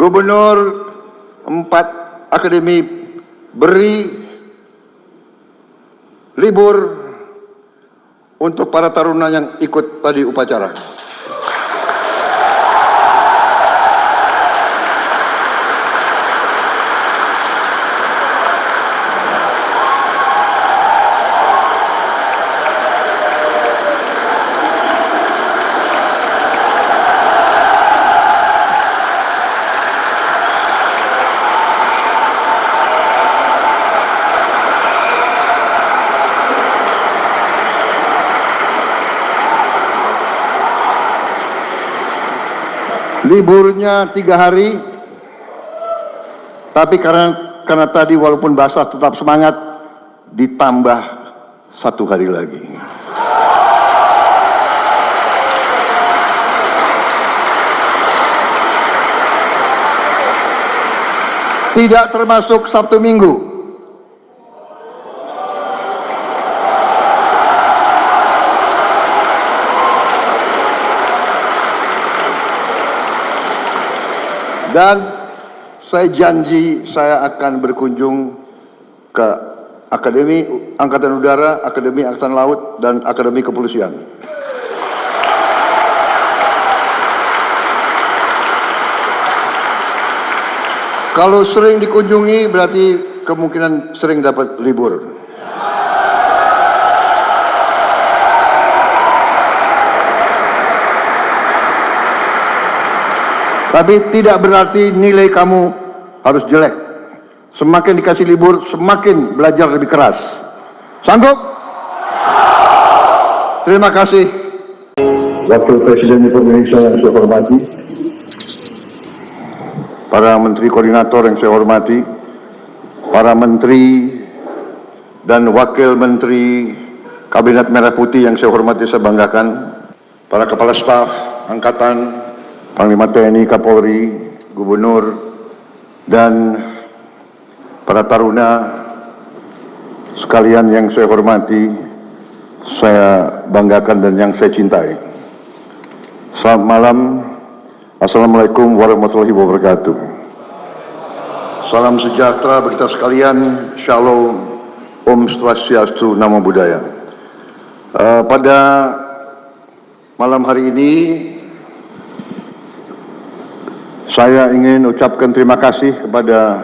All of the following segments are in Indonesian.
Gubernur 4 Akademi beri libur untuk para taruna yang ikut tadi upacara. Liburnya 3 hari, tapi karena tadi walaupun basah tetap semangat, ditambah 1 hari lagi. Tidak termasuk Sabtu Minggu. Dan saya janji saya akan berkunjung ke Akademi Angkatan Udara, Akademi Angkatan Laut, dan Akademi Kepolisian. Kalau sering dikunjungi berarti kemungkinan sering dapat libur. Tapi tidak berarti nilai kamu harus jelek. Semakin dikasih libur, semakin belajar lebih keras. Sanggup? Terima kasih. Wakil Presiden Republik Indonesia yang saya hormati, para Menteri Koordinator yang saya hormati, para Menteri dan Wakil Menteri Kabinet Merah Putih yang saya hormati, saya banggakan, para Kepala Staf Angkatan, Panglima TNI, Kapolri, Gubernur, dan para taruna sekalian yang saya hormati, saya banggakan dan yang saya cintai. Selamat malam. Assalamualaikum warahmatullahi wabarakatuh. Salam sejahtera bagi kita sekalian. Shalom, Om Swastiastu, Namo Buddhaya. Pada malam hari ini saya ingin ucapkan terima kasih kepada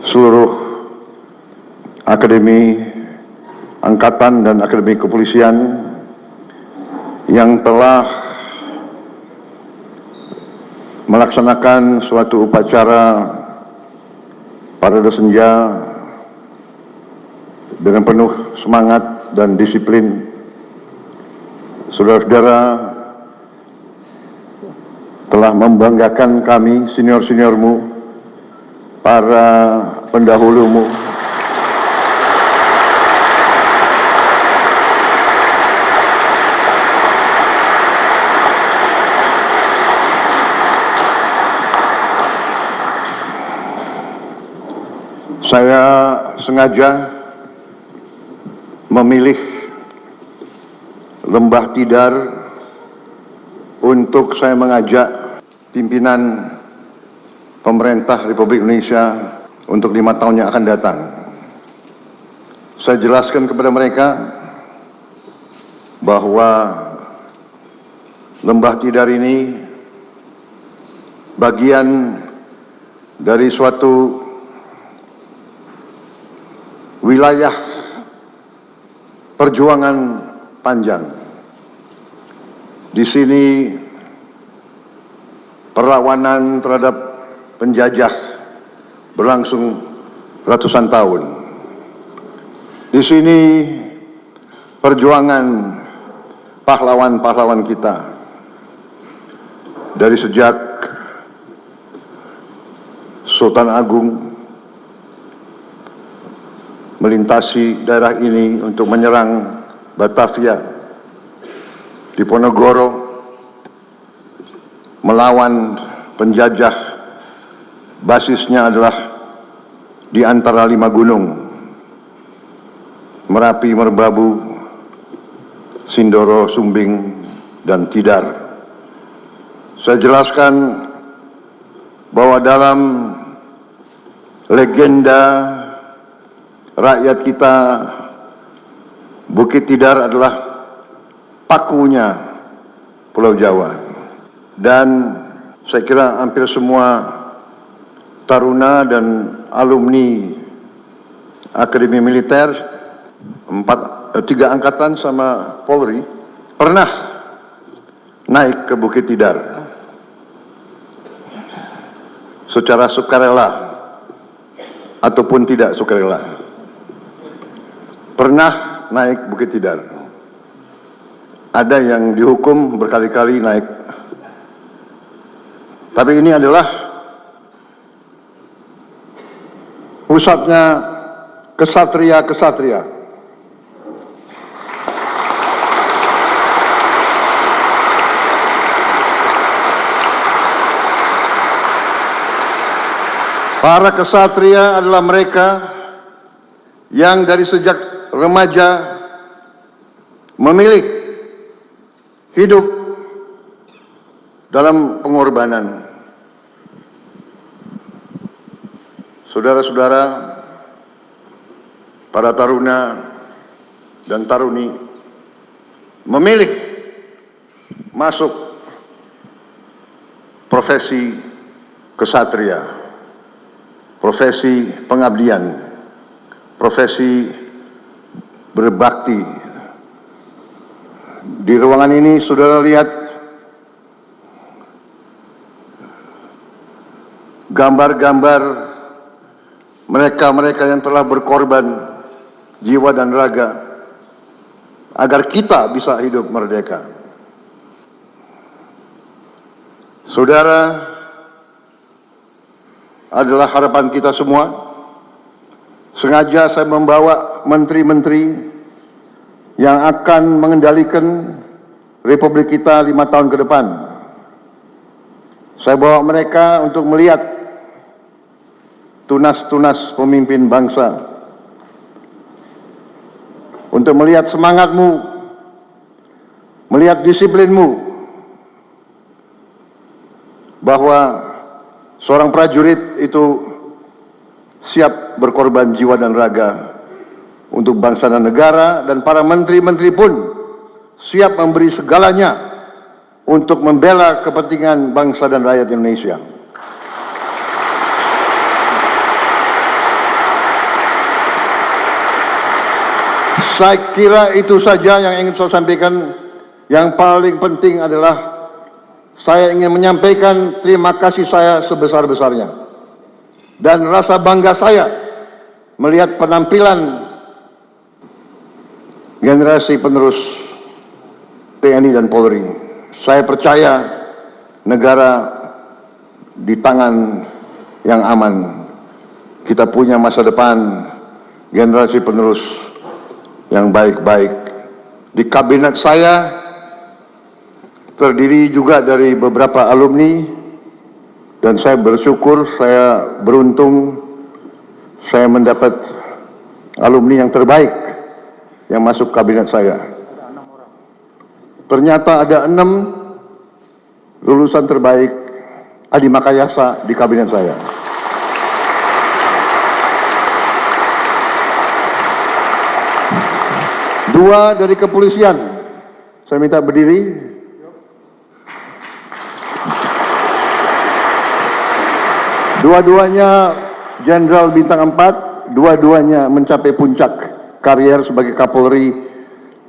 seluruh Akademi Angkatan dan Akademi Kepolisian yang telah melaksanakan suatu upacara parade senja dengan penuh semangat dan disiplin. Saudara-saudara telah membanggakan kami, senior-seniormu, para pendahulumu. Saya sengaja memilih Lembah Tidar untuk saya mengajak pimpinan pemerintah Republik Indonesia untuk 5 tahun yang akan datang. Saya jelaskan kepada mereka bahwa Lembah Tidar ini bagian dari suatu wilayah perjuangan panjang. Di sini perlawanan terhadap penjajah berlangsung ratusan tahun. Di sini perjuangan pahlawan-pahlawan kita dari sejak Sultan Agung melintasi daerah ini untuk menyerang Batavia, Diponegoro, melawan penjajah. Basisnya adalah di antara 5 gunung, Merapi, Merbabu, Sindoro, Sumbing, dan Tidar. Saya jelaskan bahwa dalam legenda rakyat kita, Bukit Tidar adalah pakunya Pulau Jawa. Dan saya kira hampir semua taruna dan alumni Akademi Militer 3 angkatan sama Polri pernah naik ke Bukit Tidar secara sukarela ataupun tidak sukarela. Pernah naik Bukit Tidar. Ada yang dihukum berkali-kali naik. Tapi ini adalah pusatnya kesatria-kesatria. Para kesatria adalah mereka yang dari sejak remaja memilih hidup dalam pengorbanan. Saudara-saudara, para taruna dan taruni memilih masuk profesi kesatria, profesi pengabdian, profesi berbakti. Di ruangan ini saudara lihat gambar-gambar mereka-mereka yang telah berkorban jiwa dan raga agar kita bisa hidup merdeka. Saudara adalah harapan kita semua. Sengaja saya membawa menteri-menteri yang akan mengendalikan Republik kita 5 tahun ke depan. Saya bawa mereka untuk melihat tunas-tunas pemimpin bangsa, untuk melihat semangatmu, melihat disiplinmu, bahwa seorang prajurit itu siap berkorban jiwa dan raga untuk bangsa dan negara, dan para menteri-menteri pun siap memberi segalanya untuk membela kepentingan bangsa dan rakyat Indonesia. Saya kira itu saja yang ingin saya sampaikan. Yang paling penting adalah saya ingin menyampaikan terima kasih saya sebesar-besarnya dan rasa bangga saya melihat penampilan generasi penerus TNI dan Polri. Saya percaya negara di tangan yang aman. Kita punya masa depan, generasi penerus yang baik-baik. Di kabinet saya terdiri juga dari beberapa alumni, dan saya bersyukur, saya beruntung, saya mendapat alumni yang terbaik yang masuk kabinet saya. Ternyata ada 6 lulusan terbaik Adi Makayasa di kabinet saya. Dua dari kepolisian, saya minta berdiri. Dua-duanya Jenderal Bintang 4, dua-duanya mencapai puncak karier sebagai Kapolri,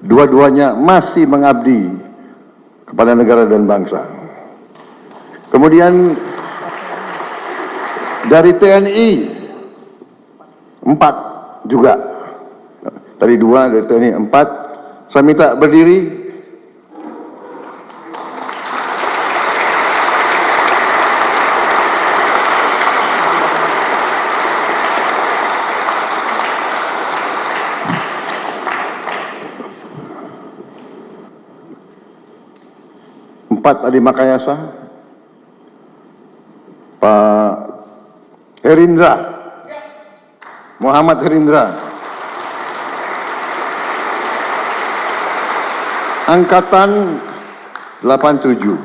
dua-duanya masih mengabdi kepada negara dan bangsa. Kemudian dari TNI 4 juga. Tadi 2 dari TNI 4. Saya minta berdiri. Adi Makayasa, Pak Herindra, Muhammad Herindra, Angkatan 87,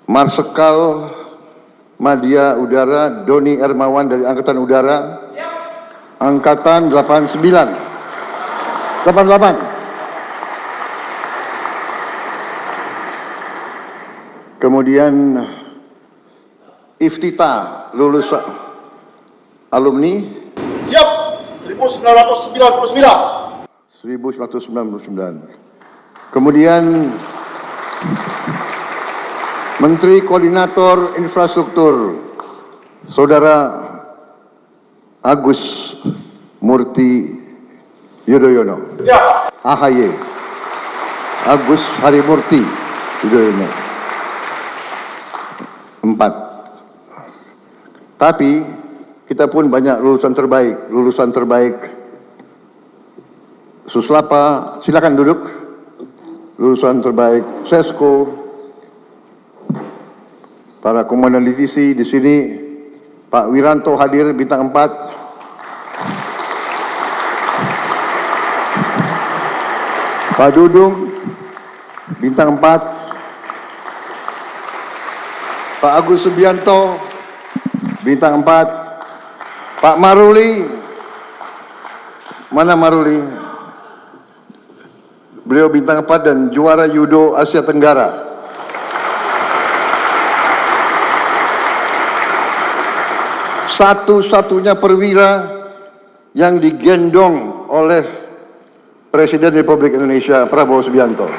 Marsikal Madya Udara Doni Ermawan dari Angkatan Udara. Angkatan 88. Kemudian Iftita lulus alumni Siap. 1999. 1999. Kemudian Menteri Koordinator Infrastruktur Saudara Agus Murti Yudhoyono. Siap. AHY Agus Harimurti Yudhoyono. 4. Tapi kita pun banyak lulusan terbaik. Suslapa, silakan duduk. Lulusan terbaik Sesko, para komandan divisi di sini, Pak Wiranto hadir bintang 4. Pak Dudung bintang 4. Pak Agus Subianto bintang 4. Pak Maruli, mana Maruli? Beliau bintang 4 dan juara judo Asia Tenggara. Satu-satunya perwira yang digendong oleh Presiden Republik Indonesia Prabowo Subianto.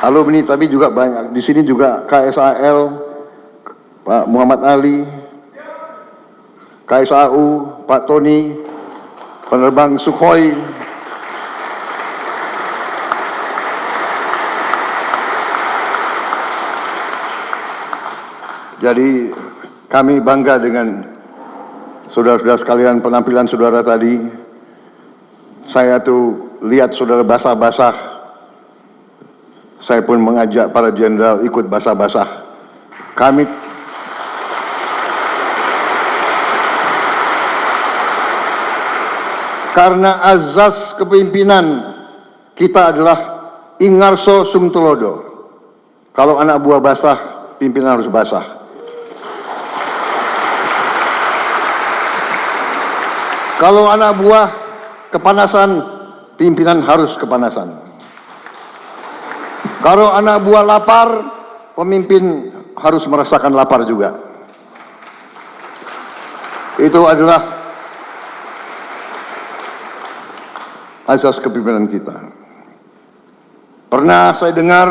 Alumni tapi juga banyak. Di sini juga KSAL, Pak Muhammad Ali, KSAU, Pak Tony, penerbang Sukhoi. Jadi kami bangga dengan saudara-saudara sekalian, penampilan saudara tadi. Saya tuh lihat saudara basah-basah. Saya pun mengajak para jenderal ikut basah-basah. Kami karena azas kepemimpinan kita adalah Ingarso Sungtulodo. Kalau anak buah basah, pimpinan harus basah. Kalau anak buah kepanasan, pimpinan harus kepanasan. Kalau anak buah lapar, pemimpin harus merasakan lapar juga. Itu adalah asas kepemimpinan kita. Pernah saya dengar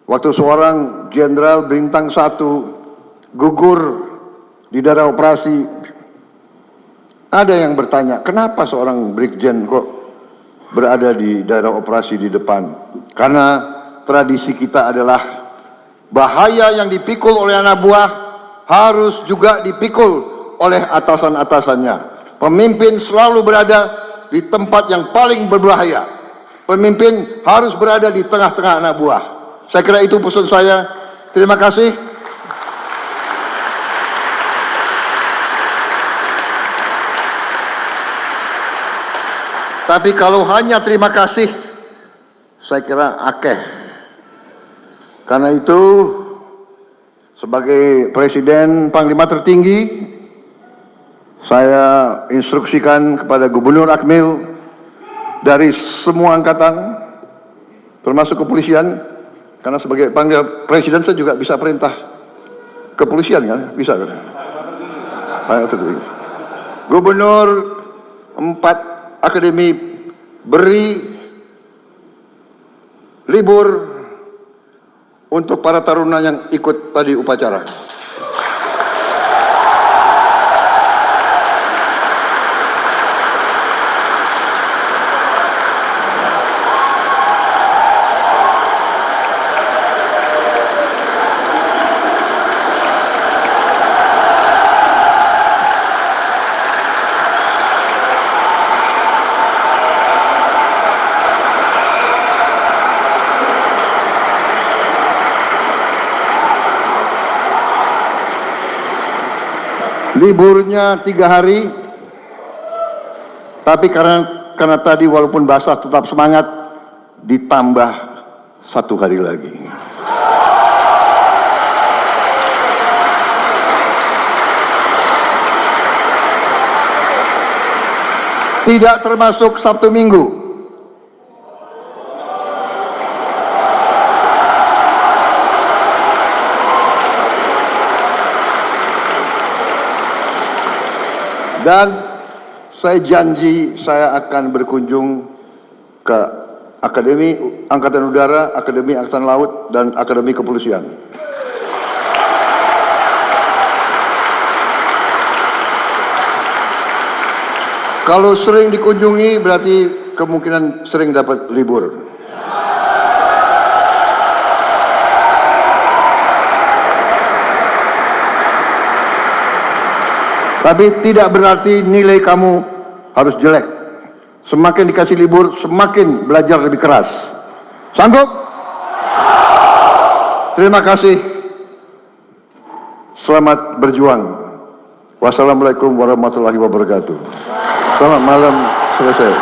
waktu seorang jenderal bintang 1 gugur di daerah operasi, ada yang bertanya, kenapa seorang brigjen kok berada di daerah operasi di depan? Karena tradisi kita adalah bahaya yang dipikul oleh anak buah harus juga dipikul oleh atasan-atasannya. Pemimpin selalu berada di tempat yang paling berbahaya. Pemimpin harus berada di tengah-tengah anak buah. Saya kira itu pesan saya. Terima kasih. Tapi kalau hanya terima kasih, saya kira akeh. Karena itu, sebagai Presiden Panglima tertinggi, saya instruksikan kepada Gubernur Akmil dari semua angkatan, termasuk kepolisian, karena sebagai Panglima Presiden saya juga bisa perintah kepolisian kan, bisa kan? Panglima tertinggi. Gubernur 4 akademi beri libur untuk para taruna yang ikut tadi upacara. Liburnya 3 hari, tapi karena tadi walaupun basah tetap semangat, ditambah 1 hari lagi. Tidak termasuk Sabtu Minggu. Dan saya janji saya akan berkunjung ke Akademi Angkatan Udara, Akademi Angkatan Laut, dan Akademi Kepolisian. Kalau sering dikunjungi berarti kemungkinan sering dapat libur. Tapi tidak berarti nilai kamu harus jelek. Semakin dikasih libur, semakin belajar lebih keras. Sanggup? Terima kasih. Selamat berjuang. Wassalamualaikum warahmatullahi wabarakatuh. Selamat malam, selesai.